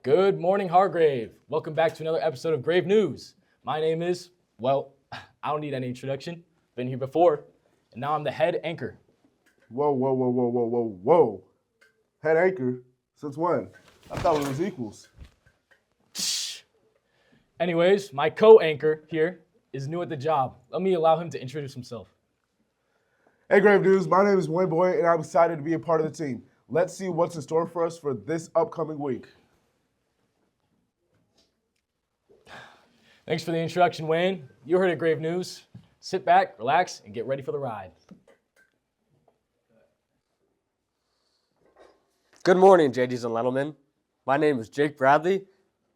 Good morning, Hargrave. Welcome back to another episode of Grave News. My name is, I don't need any introduction. Been here before, and now I'm the head anchor. Whoa. Head anchor? Since when? I thought it was equals. Anyways, my co-anchor here is new at the job. Let me allow him to introduce himself. Hey, Grave News. My name is Wayne Boy, and I'm excited to be a part of the team. Let's see what's in store for us for this upcoming week. Thanks for the introduction, Wayne. You heard it, Grave News. Sit back, relax, and get ready for the ride. Good morning, JDs and gentlemen. My name is Jake Bradley,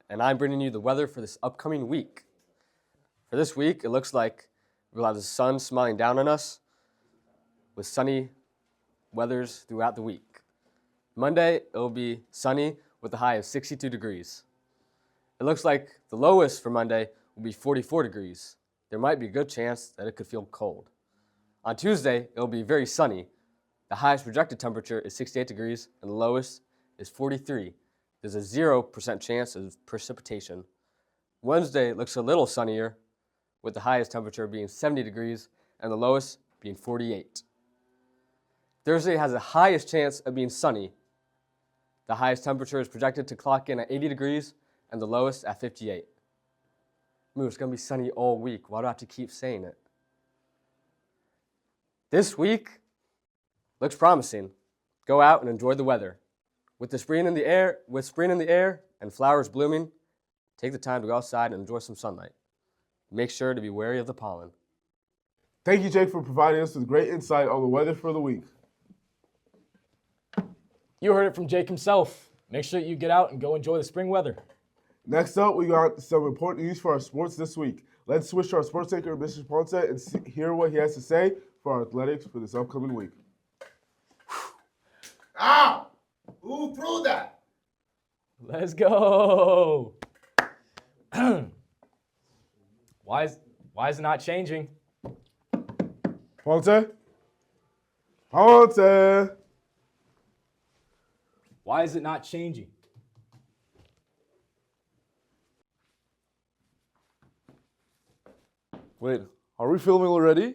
and I'm bringing you the weather for this upcoming week. For this week, it looks like we'll have the sun smiling down on us with sunny weathers throughout the week. Monday, it will be sunny with a high of 62 degrees. It looks like the lowest for Monday will be 44 degrees. There might be a good chance that it could feel cold. On Tuesday, it will be very sunny. The highest projected temperature is 68 degrees and the lowest is 43. There's a 0% chance of precipitation. Wednesday looks a little sunnier with the highest temperature being 70 degrees and the lowest being 48. Thursday has the highest chance of being sunny. The highest temperature is projected to clock in at 80 degrees and the lowest at 58. It's going to be sunny all week. Why do I have to keep saying it? This week looks promising. Go out and enjoy the weather. With spring in the air and flowers blooming, take the time to go outside and enjoy some sunlight. Make sure to be wary of the pollen. Thank you, Jake, for providing us with great insight on the weather for the week. You heard it from Jake himself. Make sure that you get out and go enjoy the spring weather. Next up, we got some important news for our sports this week. Let's switch to our sports anchor, Mr. Ponce, and hear what he has to say for our athletics for this upcoming week. Ow! Who threw that? Let's go. Why is it not changing? Ponce? Why is it not changing? Wait, are we filming already?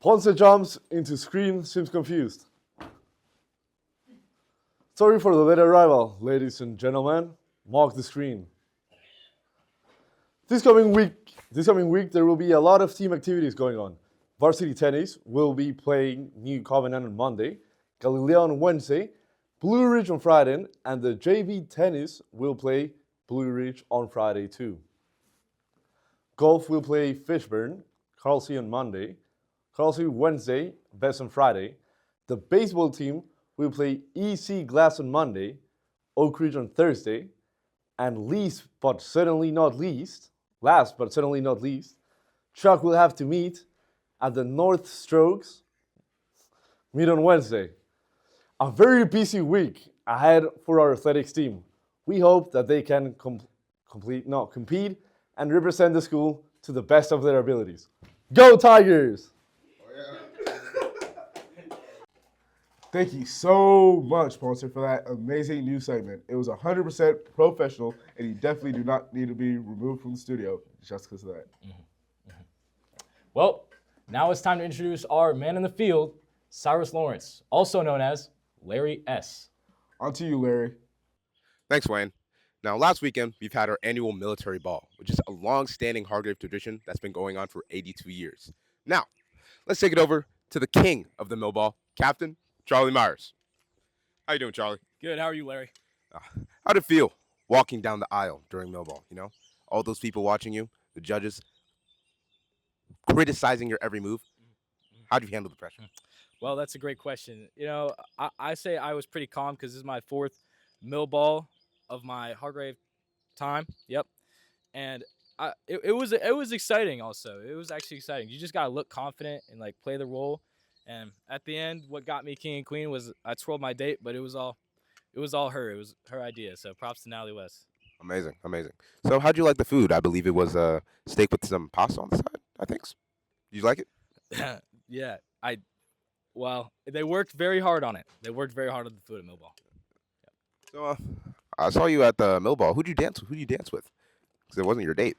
Ponce jumps into screen, seems confused. Sorry for the late arrival, ladies and gentlemen. Mark the screen. This coming week, there will be a lot of team activities going on. Varsity tennis will be playing New Covenant on Monday, Galileo on Wednesday, Blue Ridge on Friday, and the JV tennis will play Blue Ridge on Friday too. Golf will play Fishburne, Carlsea on Monday, Carlsea Wednesday, Best on Friday. The baseball team will play EC Glass on Monday, Oak Ridge on Thursday, and last but certainly not least, Chuck will have to meet at the North Strokes meet on Wednesday. A very busy week ahead for our athletics team. We hope that they can compete and represent the school to the best of their abilities. Go Tigers! Thank you so much, Ponce, for that amazing news segment. It was 100% professional, and you definitely do not need to be removed from the studio just because of that. Well, now it's time to introduce our man in the field, Cyrus Lawrence, also known as Larry S. On to you, Larry. Thanks, Wayne. Now, last weekend, we've had our annual military ball, which is a long-standing Hargrave tradition that's been going on for 82 years. Now, let's take it over to the king of the mill ball, Captain Charlie Myers. How you doing, Charlie? Good. How are you, Larry? How'd it feel walking down the aisle during mill ball, All those people watching you, the judges criticizing your every move. How'd you handle the pressure? Well, that's a great question. I say I was pretty calm because this is my fourth mill ball of my Hargrave time. Yep. And it was exciting also. It was actually exciting. You just got to look confident and play the role. And at the end, what got me king and queen was I twirled my date, but it was all her. It was her idea. So props to Natalie West. Amazing. So how'd you like the food? I believe it was steak with some pasta on the side, I think. Did you like it? Yeah. Well, they worked very hard on it. They worked very hard on the food at Millball. So I saw you at the Mill Ball. Who'd you dance with? Because it wasn't your date.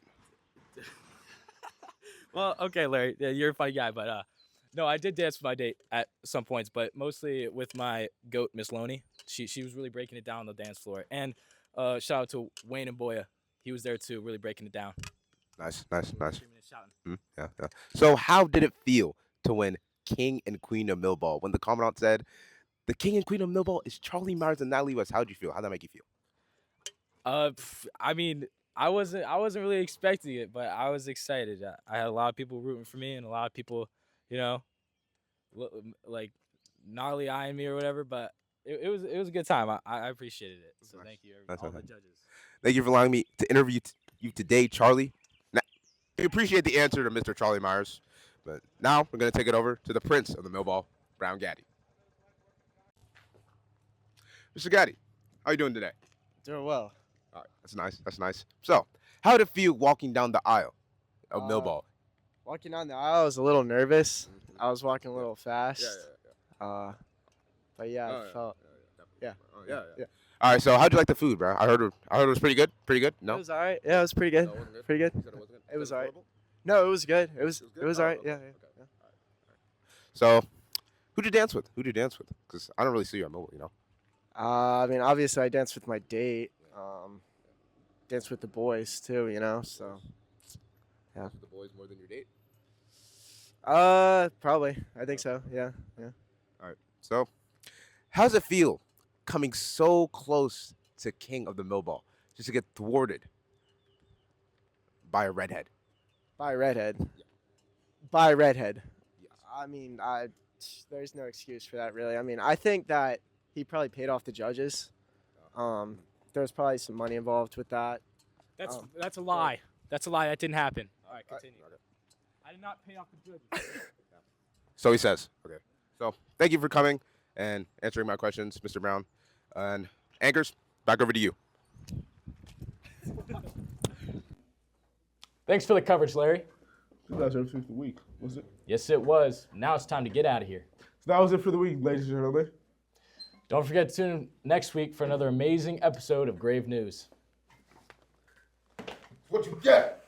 Well, okay, Larry, yeah, you're a funny guy, but no, I did dance with my date at some points, but mostly with my goat, Miss Loney. She was really breaking it down on the dance floor. And shout out to Wayne and Boya. He was there too, really breaking it down. Nice. Screaming and shouting. Yeah. So how did it feel to win King and Queen of Mill Ball? When the Commandant said, the King and Queen of Mill Ball is Charlie Myers and Natalie West, how'd you feel? How'd that make you feel? I mean, I wasn't really expecting it, but I was excited. I had a lot of people rooting for me and a lot of people, you know, like gnarly eyeing me or whatever. But it was a good time. I appreciated it. So Nice. thank you, Nice, all nice, the nice. judges. Thank you for allowing me to interview you today, Charlie. Now, we appreciate the answer to Mr. Charlie Myers, but now we're going to take it over to the Prince of the Mill Ball, Brown Gaddy. Mr. Gaddy, how you doing today? Doing well. All right, that's nice. So, how did it feel walking down the aisle of Mill Ball? Walking down the aisle, I was a little nervous. I was walking a little fast. But yeah, I felt. Yeah. Yeah. All right, so how'd you like the food, bro? I heard it was pretty good. Pretty good? No? It was alright. Yeah, it was pretty good. No, it wasn't good? Pretty good. You said it wasn't good? It was Said alright. horrible? No, it was good. It was good? alright. Okay, Yeah. okay. So, who'd you dance with? Because I don't really see you at Mill, you know? I mean, obviously, I danced with my date. Danced with the boys too. So. Yeah. The boys more than your date? Probably. I think so. Yeah. All right. So, how does it feel coming so close to King of the Mill Ball just to get thwarted by a redhead? By redhead. By redhead. Yes. I mean, there's no excuse for that, really. I mean, I think that he probably paid off the judges. There was probably some money involved with that. That's a lie. That's a lie. That didn't happen. All right, continue. I did not pay off the judges. So he says. Okay. So, thank you for coming and answering my questions, Mr. Brown. And anchors, back over to you. Thanks for the coverage, Larry. That was everything for the week, was it? Yes, it was. Now it's time to get out of here. So that was it for the week, ladies and gentlemen. Don't forget to tune in next week for another amazing episode of Grave News. What you get?